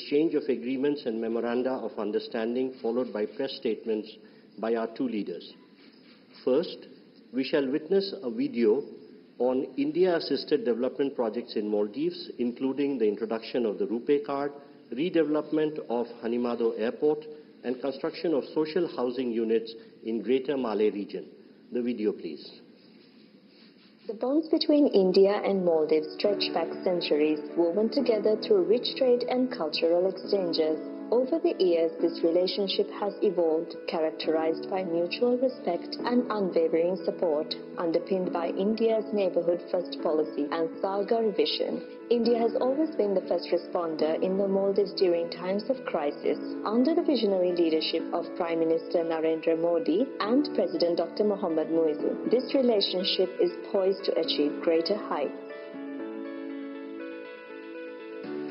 exchange of agreements and memoranda of understanding, followed by press statements by our two leaders. First, we shall witness a video on India-assisted development projects in Maldives, including the introduction of the RuPay card, redevelopment of Hanimado Airport, and construction of social housing units in Greater Malay region. The video, please. The bonds between India and Maldives stretch back centuries, woven together through rich trade and cultural exchanges. Over the years, this relationship has evolved, characterized by mutual respect and unwavering support, underpinned by India's neighborhood first policy and Sagar vision. India has always been the first responder in the Maldives during times of crisis. Under the visionary leadership of Prime Minister Narendra Modi and President Dr. Mohamed Muizzu, this relationship is poised to achieve greater heights.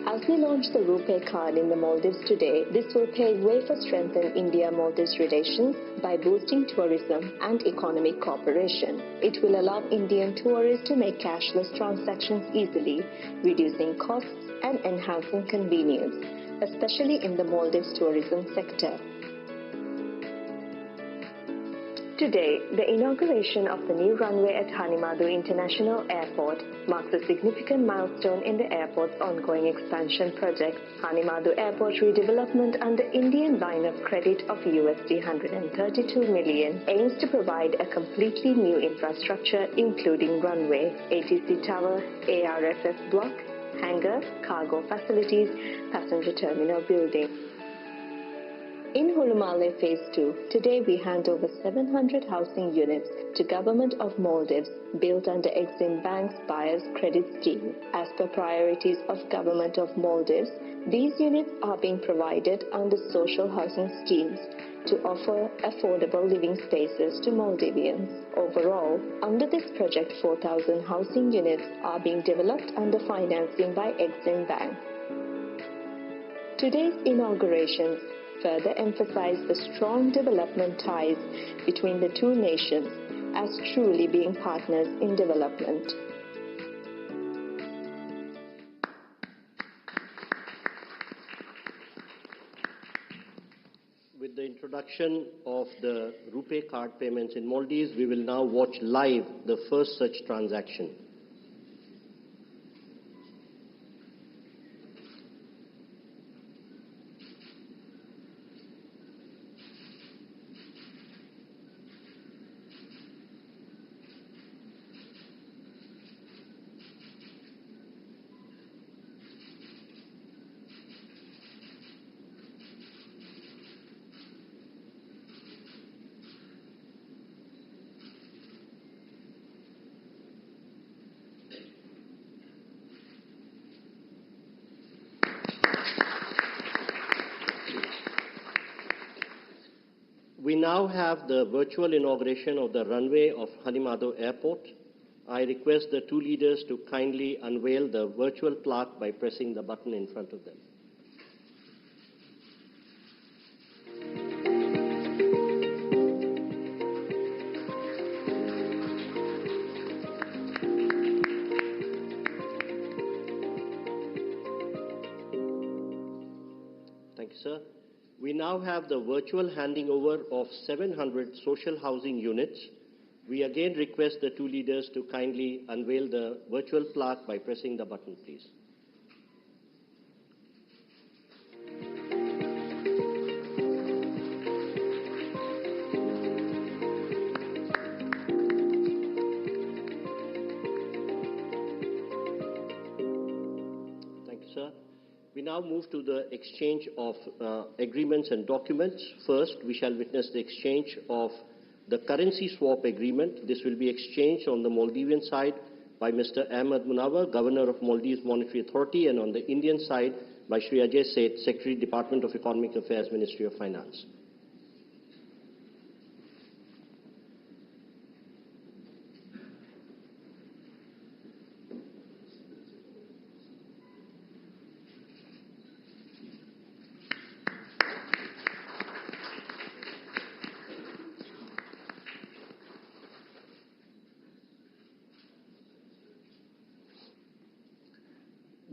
As we launch the RuPay card in the Maldives today, this will pave way for strengthening India-Maldives relations by boosting tourism and economic cooperation. It will allow Indian tourists to make cashless transactions easily, reducing costs and enhancing convenience, especially in the Maldives tourism sector. Today, the inauguration of the new runway at Hanimado International Airport marks a significant milestone in the airport's ongoing expansion project. Hanimado Airport redevelopment under Indian line of credit of USD 132 million aims to provide a completely new infrastructure including runway, ATC tower, ARFF block, hangar, cargo facilities, passenger terminal building. In Hulumale Phase 2, today we hand over 700 housing units to Government of Maldives built under Exim Bank's Buyer's Credit Scheme. As per priorities of Government of Maldives, these units are being provided under social housing schemes to offer affordable living spaces to Maldivians. Overall, under this project, 4,000 housing units are being developed under financing by Exim Bank. Today's inaugurations further emphasize the strong development ties between the two nations as truly being partners in development. With the introduction of the RuPay card payments in Maldives, we will now watch live the first such transaction. We now have the virtual inauguration of the runway of Hanimado Airport. I request the two leaders to kindly unveil the virtual plaque by pressing the button in front of them. Thank you, sir. We now have the virtual handing over of 700 social housing units. We again request the two leaders to kindly unveil the virtual plaque by pressing the button, please. Thank you, sir. We now move to the exchange of agreements and documents. First, we shall witness the exchange of the currency swap agreement. This will be exchanged on the Maldivian side by Mr. Ahmed Munawar, Governor of Maldives Monetary Authority, and on the Indian side by Shri Ajay Seth, Secretary, Department of Economic Affairs, Ministry of Finance.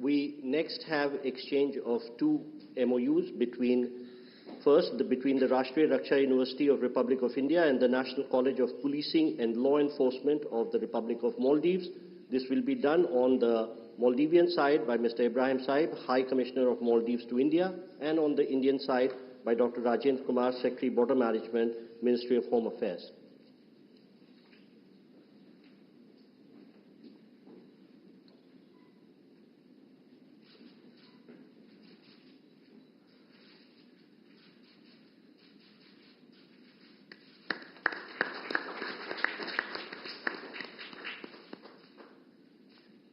We next have exchange of two MOUs between between the Rashtriya Raksha University of Republic of India and the National College of Policing and Law Enforcement of the Republic of Maldives. This will be done on the Maldivian side by Mr. Ibrahim Saib, High Commissioner of Maldives to India, and on the Indian side by Dr. Rajendra Kumar, Secretary Border Management, Ministry of Home Affairs.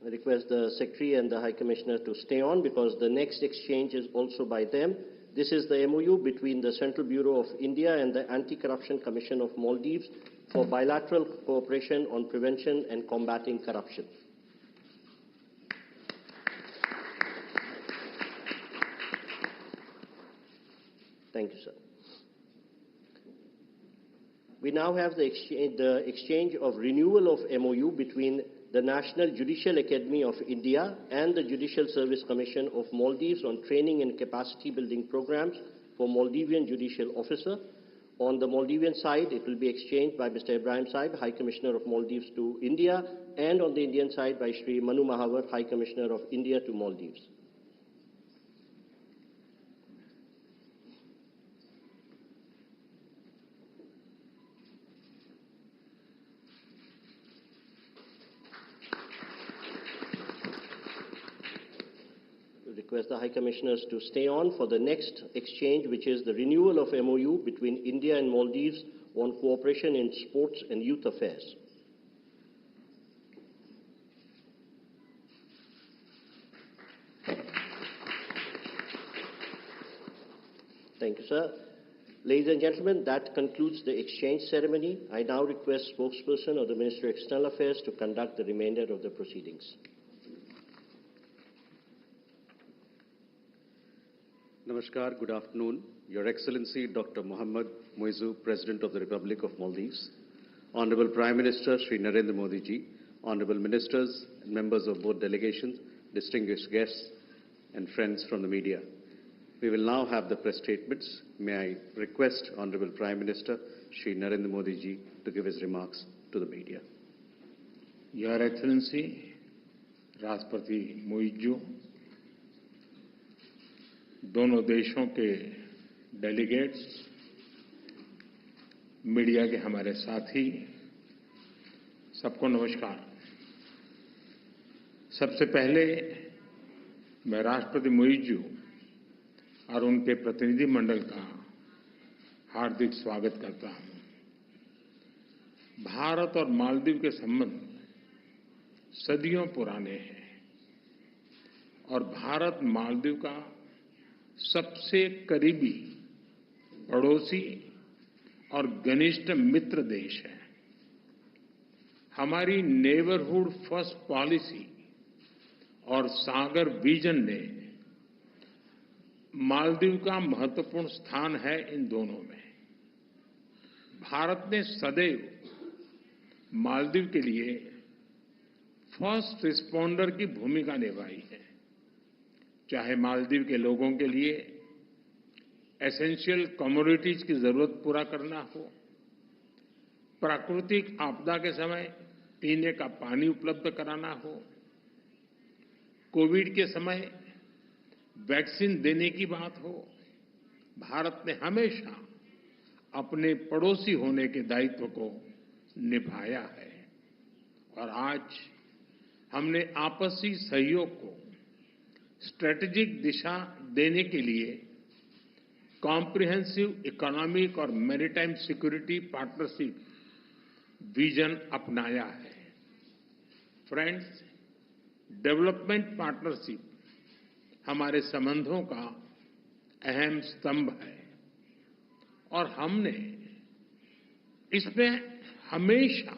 I request the Secretary and the High Commissioner to stay on because the next exchange is also by them. This is the MOU between the Central Bureau of India and the Anti-Corruption Commission of Maldives for bilateral cooperation on prevention and combating corruption. Thank you, sir. We now have the exchange of renewal of MOU between the National Judicial Academy of India and the Judicial Service Commission of Maldives on training and capacity building programs for Maldivian judicial officer. On the Maldivian side, it will be exchanged by Mr. Ibrahim Saib, High Commissioner of Maldives to India, and on the Indian side by Shri Manu Mahavar, High Commissioner of India to Maldives. Request the High Commissioners to stay on for the next exchange, which is the renewal of MOU between India and Maldives on cooperation in sports and youth affairs. Thank you, sir. Ladies and gentlemen, that concludes the exchange ceremony. I now request spokesperson of the Ministry of External Affairs to conduct the remainder of the proceedings. Namaskar, good afternoon. Your Excellency Dr. Mohamed, Muizzu, President of the Republic of Maldives, Honorable Prime Minister Shri Narendra Modi ji, Honorable Ministers and members of both delegations, distinguished guests and friends from the media. We will now have the press statements. May I request Honorable Prime Minister Shri Narendra Modi ji to give his remarks to the media. Your Excellency, Rashtrapati Muizzu, दोनों देशों के delegates, media के हमारे साथी, सबको नमस्कार। सबसे पहले मैं राष्ट्रपति मुइज्जू और उनके प्रतिनिधि मंडल का हार्दिक स्वागत करता हूं। भारत और मालदीव के संबंध सदियों पुराने हैं और भारत मालदीव का सबसे करीबी पड़ोसी और घनिष्ठ मित्र देश है। हमारी नेबरहुड फर्स्ट पॉलिसी और सागर विजन ने मालदीव का महत्वपूर्ण स्थान है इन दोनों में। भारत ने सदैव मालदीव के लिए फर्स्ट रिस्पॉन्डर की भूमिका निभाई है, चाहे मालदीव के लोगों के लिए एसेंशियल कमोडिटीज की जरूरत पूरा करना हो, प्राकृतिक आपदा के समय पीने का पानी उपलब्ध कराना हो, कोविड के समय वैक्सीन देने की बात हो। भारत ने हमेशा अपने पड़ोसी होने के दायित्व को निभाया है और आज हमने आपसी सहयोग को स्ट्रेटेजिक दिशा देने के लिए कॉम्प्रिहेंसिव इकोनॉमिक और मैरीटाइम सिक्योरिटी पार्टनरशिप विजन अपनाया है। फ्रेंड्स, डेवलपमेंट पार्टनरशिप हमारे संबंधों का अहम स्तंभ है और हमने इसमें हमेशा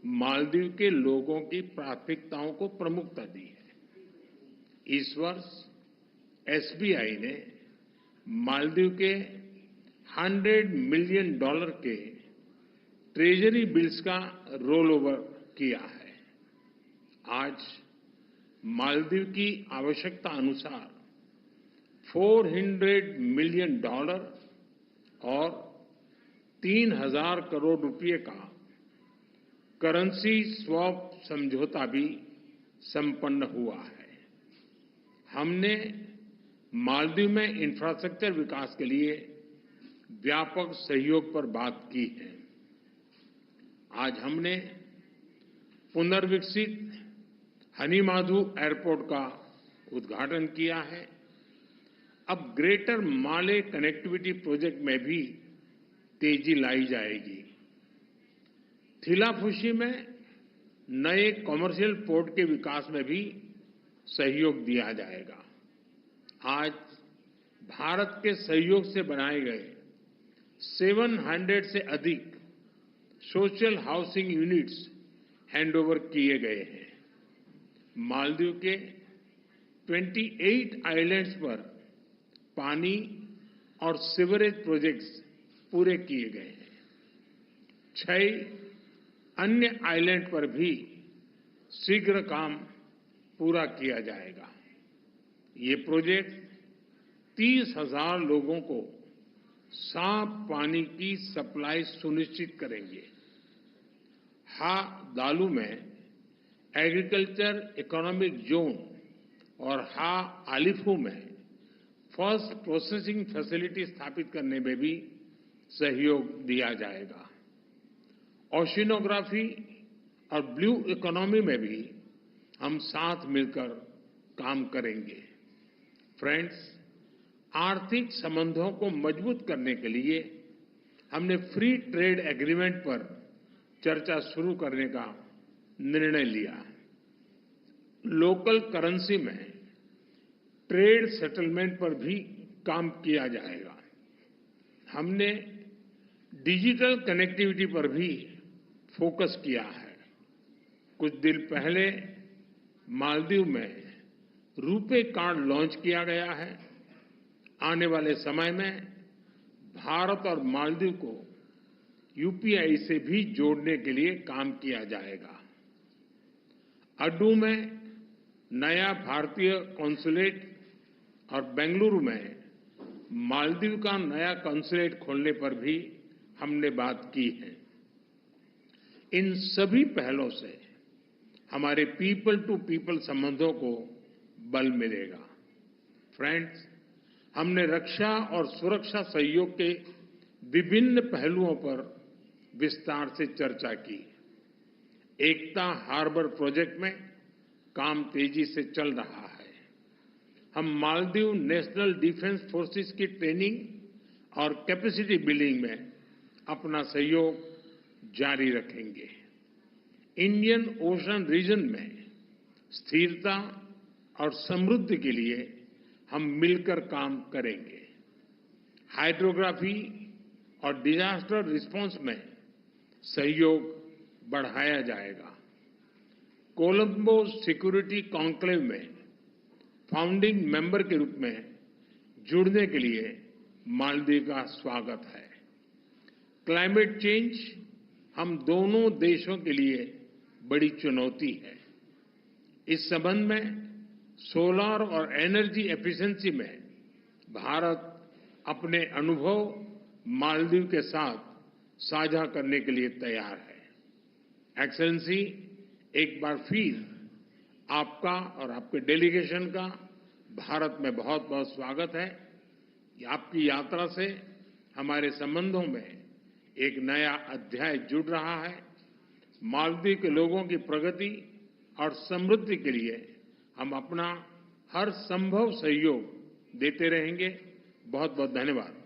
मालदीव के लोगों की प्राथमिकताओं को प्रमुखता दी है। इस वर्ष एसबीआई ने मालदीव के $100 मिलियन के ट्रेजरी बिल्स का रोल ओवर किया है। आज मालदीव की आवश्यकता अनुसार $400 मिलियन और 3,000 करोड़ रुपए का करेंसी स्वैप समझौता भी संपन्न हुआ है। हमने मालदीव में इंफ्रास्ट्रक्चर विकास के लिए व्यापक सहयोग पर बात की है। आज हमने पुनर्विकसित हनीमाधु एयरपोर्ट का उद्घाटन किया है। अब ग्रेटर माले कनेक्टिविटी प्रोजेक्ट में भी तेजी लाई जाएगी। थिलाफुशी में नए कॉमर्शियल पोर्ट के विकास में भी सहयोग दिया जाएगा। आज भारत के सहयोग से बनाए गए 700 से अधिक सोशल हाउसिंग यूनिट्स हैंडओवर किए गए हैं। मालदीव के 28 आइलैंड्स पर पानी और सीवरेज प्रोजेक्ट्स पूरे किए गए हैं। 6 अन्य आइलैंड पर भी शीघ्र काम पूरा किया जाएगा। ये प्रोजेक्ट 30,000 लोगों को साफ पानी की सप्लाई सुनिश्चित करेंगे। दालू में एग्रीकल्चर इकोनॉमिक जोन और आलिफू में फर्स्ट प्रोसेसिंग फैसिलिटी स्थापित करने में भी सहयोग दिया जाएगा। ओशिनोग्राफी और ब्लू इकोनॉमी में भी हम साथ मिलकर काम करेंगे। फ्रेंड्स, आर्थिक संबंधों को मजबूत करने के लिए हमने फ्री ट्रेड एग्रीमेंट पर चर्चा शुरू करने का निर्णय लिया। लोकल करेंसी में ट्रेड सेटलमेंट पर भी काम किया जाएगा। हमने डिजिटल कनेक्टिविटी पर भी फोकस किया है। कुछ दिन पहले मालदीव में रुपे कार्ड लॉन्च किया गया है। आने वाले समय में भारत और मालदीव को यूपीआई से भी जोड़ने के लिए काम किया जाएगा। अड्डू में नया भारतीय कॉन्सुलेट और बेंगलुरु में मालदीव का नया कॉन्सुलेट खोलने पर भी हमने बात की है। इन सभी पहलों से हमारे पीपल टू पीपल संबंधों को बल मिलेगा। फ्रेंड्स, हमने रक्षा और सुरक्षा सहयोग के विभिन्न पहलुओं पर विस्तार से चर्चा की। एकता हार्बर प्रोजेक्ट में काम तेजी से चल रहा है। हम मालदीव नेशनल डिफेंस फोर्सेस की ट्रेनिंग और कैपेसिटी बिल्डिंग में अपना सहयोग जारी रखेंगे। इंडियन ओशन रीजन में स्थिरता और समृद्धि के लिए हम मिलकर काम करेंगे। हाइड्रोग्राफी और डिजास्टर रिस्पांस में सहयोग बढ़ाया जाएगा। कोलंबो सिक्योरिटी कॉन्क्लेव में फाउंडिंग मेंबर के रूप में जुड़ने के लिए मालदीव का स्वागत है। क्लाइमेट चेंज हम दोनों देशों के लिए बड़ी चुनौती है। इस संबंध में सोलर और एनर्जी एफिशिएंसी में भारत अपने अनुभव मालदीव के साथ साझा करने के लिए तैयार है। एक्सेलेंसी, एक बार फिर आपका और आपके डेलीगेशन का भारत में बहुत बहुत स्वागत है। आपकी यात्रा से हमारे संबंधों में एक नया अध्याय जुड़ रहा है। मालदीव के लोगों की प्रगति और समृद्धि के लिए हम अपना हर संभव सहयोग देते रहेंगे। बहुत बहुत धन्यवाद।